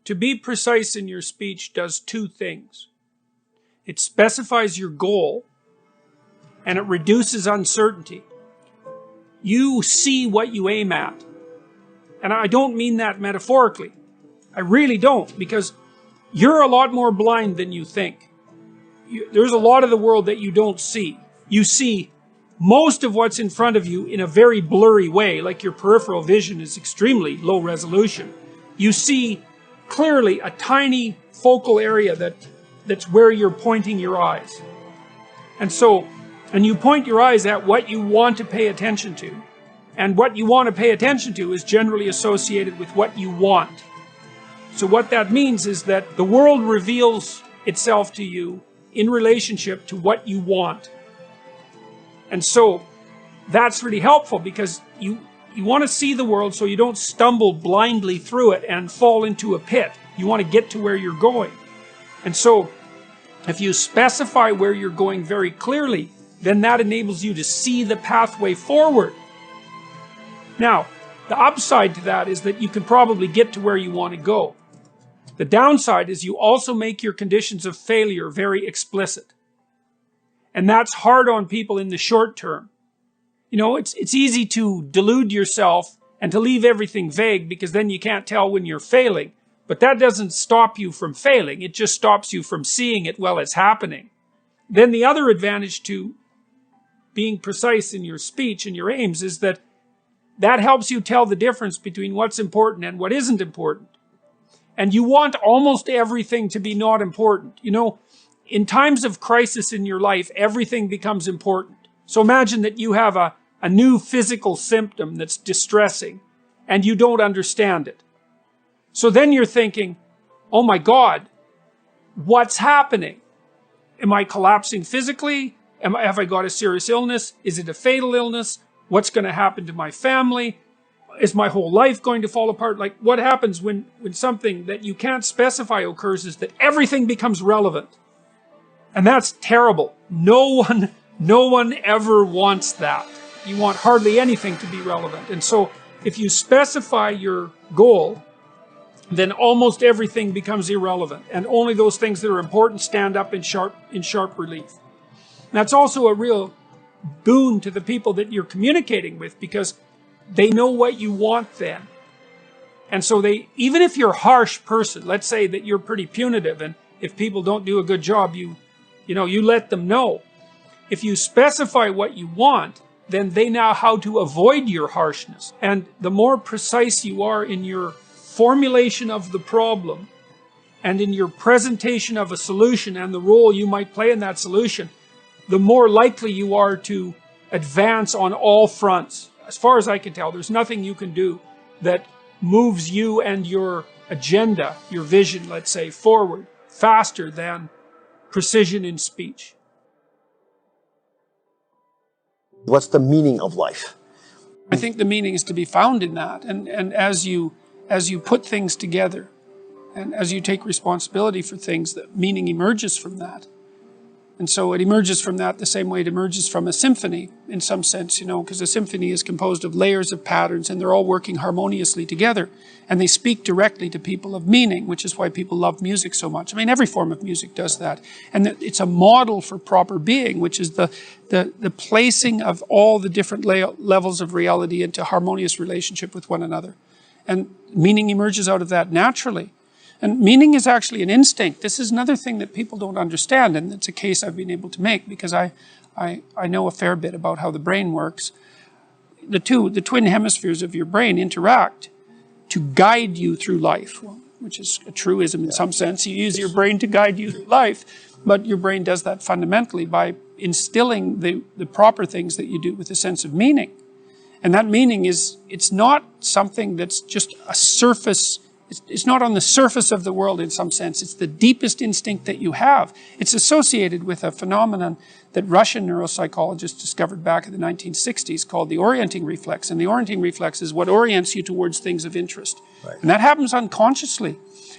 To be precise in your speech does two things. It specifies your goal, and it reduces uncertainty. You see what you aim at. And I don't mean that metaphorically. I really don't, because you're a lot more blind than you think. There's a lot of the world that you don't see. You see most of what's in front of you in a very blurry way, like your peripheral vision is extremely low resolution. You see clearly a tiny focal area that's where you're pointing your eyes. And you point your eyes at what you want to pay attention to. And what you want to pay attention to is generally associated with what you want. So what that means is that the world reveals itself to you in relationship to what you want. And so that's really helpful, because you want to see the world so you don't stumble blindly through it and fall into a pit. You want to get to where you're going. And so if you specify where you're going very clearly, then that enables you to see the pathway forward. Now, the upside to that is that you can probably get to where you want to go. The downside is you also make your conditions of failure very explicit. And that's hard on people in the short term. You know, it's easy to delude yourself and to leave everything vague, because then you can't tell when you're failing. But that doesn't stop you from failing. It just stops you from seeing it while it's happening. Then the other advantage to being precise in your speech and your aims is that helps you tell the difference between what's important and what isn't important. And you want almost everything to be not important. You know, in times of crisis in your life, everything becomes important. So imagine that you have a new physical symptom that's distressing and you don't understand it. So then you're thinking, oh my God, what's happening? Am I collapsing physically? Have I got a serious illness? Is it a fatal illness? What's going to happen to my family? Is my whole life going to fall apart? Like, what happens when something that you can't specify occurs is that everything becomes relevant. And that's terrible. No one ever wants that. You want hardly anything to be relevant. And so if you specify your goal, then almost everything becomes irrelevant. And only those things that are important stand up in sharp relief. That's also a real boon to the people that you're communicating with, because they know what you want then. And so even if you're a harsh person, let's say that you're pretty punitive, and if people don't do a good job, you let them know. If you specify what you want, then they know how to avoid your harshness. And the more precise you are in your formulation of the problem and in your presentation of a solution and the role you might play in that solution, the more likely you are to advance on all fronts. As far as I can tell, there's nothing you can do that moves you and your agenda, your vision, let's say, forward faster than precision in speech. What's the meaning of life? I think the meaning is to be found in that. And as you put things together, and as you take responsibility for things, the meaning emerges from that. And so it emerges from that the same way it emerges from a symphony, in some sense, because a symphony is composed of layers of patterns, and they're all working harmoniously together. And they speak directly to people of meaning, which is why people love music so much. I mean, every form of music does that. And it's a model for proper being, which is the placing of all the different levels of reality into harmonious relationship with one another. And meaning emerges out of that naturally. And meaning is actually an instinct. This is another thing that people don't understand, and it's a case I've been able to make because I know a fair bit about how the brain works. The twin hemispheres of your brain interact to guide you through life, which is a truism in some sense. You use your brain to guide you through life, but your brain does that fundamentally by instilling the proper things that you do with a sense of meaning. And that meaning it's not something that's just a surface. It's not on the surface of the world in some sense. It's the deepest instinct that you have. It's associated with a phenomenon that Russian neuropsychologists discovered back in the 1960s called the orienting reflex. And the orienting reflex is what orients you towards things of interest. Right. And that happens unconsciously.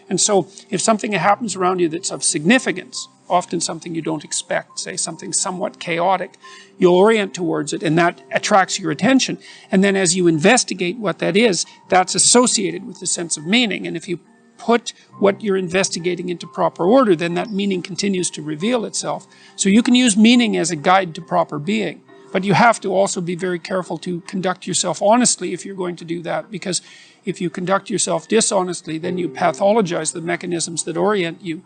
And so if something happens around you that's of significance, often something you don't expect, say something somewhat chaotic, you'll orient towards it, and that attracts your attention. And then as you investigate what that is, that's associated with the sense of meaning. And if you put what you're investigating into proper order, then that meaning continues to reveal itself. So you can use meaning as a guide to proper being. But you have to also be very careful to conduct yourself honestly if you're going to do that, because if you conduct yourself dishonestly, then you pathologize the mechanisms that orient you.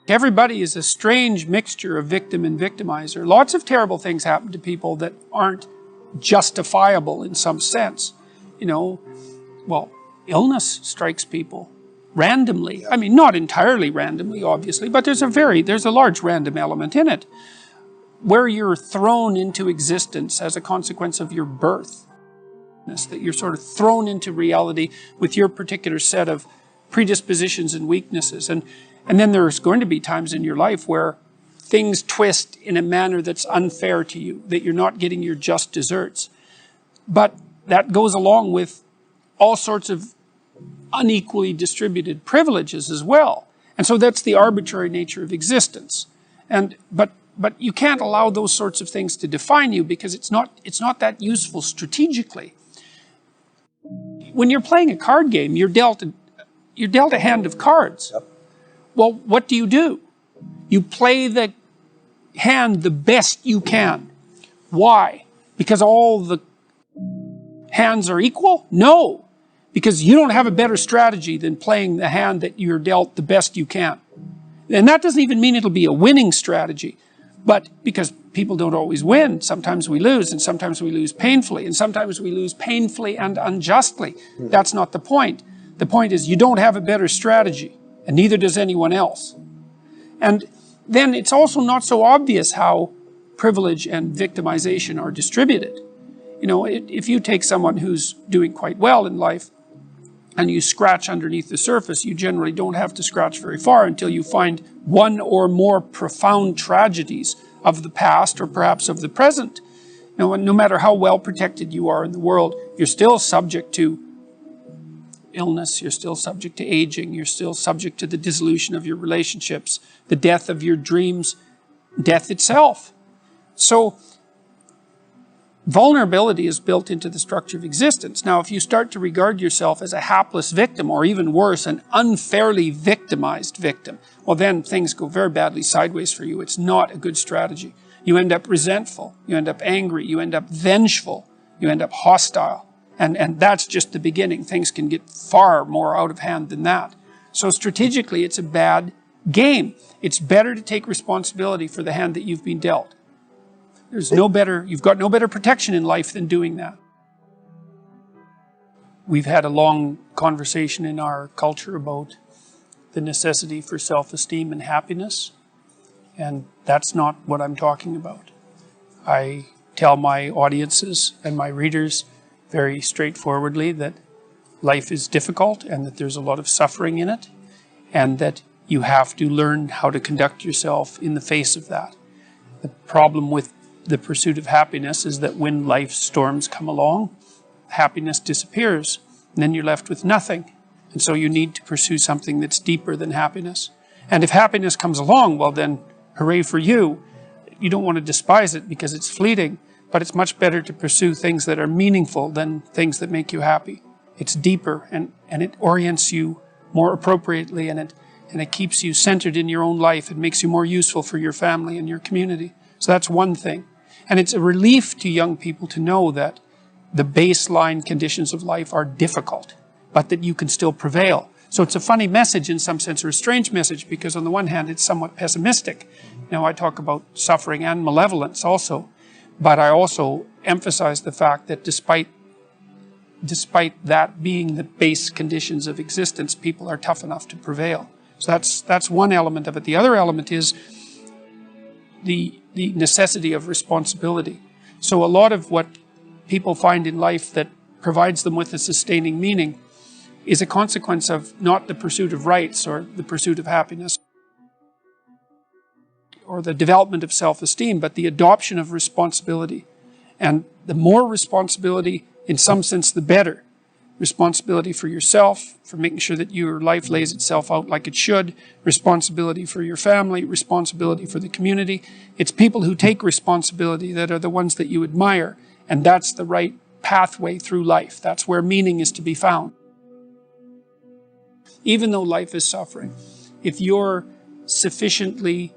Everybody is a strange mixture of victim and victimizer. Lots of terrible things happen to people that aren't justifiable in some sense. You know, well, illness strikes people randomly. I mean, not entirely randomly, obviously, but there's a large random element in it, where you're thrown into existence as a consequence of your birth. That you're sort of thrown into reality with your particular set of predispositions and weaknesses. And then there's going to be times in your life where things twist in a manner that's unfair to you, that you're not getting your just deserts. But that goes along with all sorts of unequally distributed privileges as well. And so that's the arbitrary nature of existence. But you can't allow those sorts of things to define you, because it's not that useful strategically. When you're playing a card game, you're dealt a hand of cards. Yep. Well, what do? You play the hand the best you can. Why? Because all the hands are equal? No. Because you don't have a better strategy than playing the hand that you're dealt the best you can. And that doesn't even mean it'll be a winning strategy. But because people don't always win, sometimes we lose, and sometimes we lose painfully, and sometimes we lose painfully and unjustly. That's not the point. The point is you don't have a better strategy, and neither does anyone else. And then it's also not so obvious how privilege and victimization are distributed. You know, if you take someone who's doing quite well in life, and you scratch underneath the surface, you generally don't have to scratch very far until you find one or more profound tragedies of the past, or perhaps of the present. No matter how well protected you are in the world, you're still subject to illness, you're still subject to aging, you're still subject to the dissolution of your relationships, the death of your dreams, death itself. So vulnerability is built into the structure of existence. Now, if you start to regard yourself as a hapless victim, or even worse, an unfairly victimized victim, well, then things go very badly sideways for you. It's not a good strategy. You end up resentful, you end up angry, you end up vengeful, you end up hostile. And that's just the beginning. Things can get far more out of hand than that. So strategically, it's a bad game. It's better to take responsibility for the hand that you've been dealt. You've got no better protection in life than doing that. We've had a long conversation in our culture about the necessity for self-esteem and happiness, and that's not what I'm talking about. I tell my audiences and my readers very straightforwardly that life is difficult and that there's a lot of suffering in it, and that you have to learn how to conduct yourself in the face of that. The problem with the pursuit of happiness is that when life's storms come along, happiness disappears, and then you're left with nothing. And so you need to pursue something that's deeper than happiness. And if happiness comes along, well then, hooray for you. You don't want to despise it because it's fleeting, but it's much better to pursue things that are meaningful than things that make you happy. It's deeper, and it orients you more appropriately, and it keeps you centered in your own life. It makes you more useful for your family and your community. So that's one thing. And it's a relief to young people to know that the baseline conditions of life are difficult, but that you can still prevail. So it's a funny message in some sense, or a strange message, because on the one hand, it's somewhat pessimistic. Now, I talk about suffering and malevolence also, but I also emphasize the fact that despite that being the base conditions of existence, people are tough enough to prevail. So that's one element of it. The other element is the necessity of responsibility. So a lot of what people find in life that provides them with a sustaining meaning is a consequence of not the pursuit of rights or the pursuit of happiness or the development of self-esteem, but the adoption of responsibility. And the more responsibility, in some sense, the better. Responsibility for yourself, for making sure that your life lays itself out like it should. Responsibility for your family, responsibility for the community. It's people who take responsibility that are the ones that you admire. And that's the right pathway through life. That's where meaning is to be found. even though life is suffering, if you're sufficiently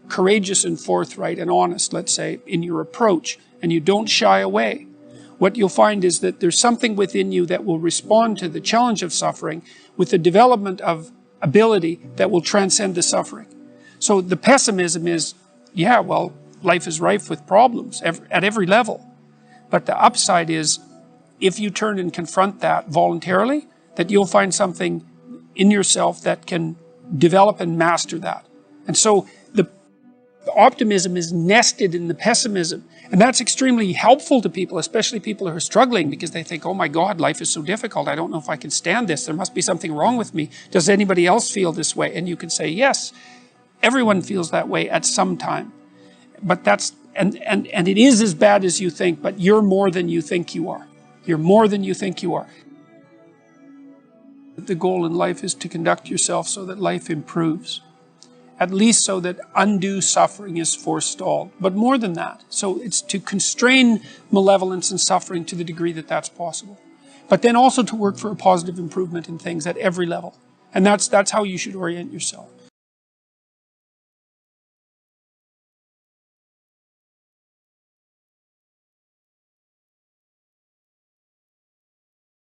courageous and forthright and honest, let's say, in your approach, and you don't shy away, what you'll find is that there's something within you that will respond to the challenge of suffering with the development of ability that will transcend the suffering. So the pessimism is, yeah, well, life is rife with problems at every level. But the upside is, if you turn and confront that voluntarily, that you'll find something in yourself that can develop and master that. And so the optimism is nested in the pessimism. And that's extremely helpful to people, especially people who are struggling, because they think, oh my God, life is so difficult. I don't know if I can stand this. There must be something wrong with me. Does anybody else feel this way? And you can say, yes, everyone feels that way at some time. But that's, and it is as bad as you think, but you're more than you think you are. You're more than you think you are. The goal in life is to conduct yourself so that life improves. At least so that undue suffering is forestalled. But more than that. So it's to constrain malevolence and suffering to the degree that that's possible. But then also to work for a positive improvement in things at every level. And that's how you should orient yourself.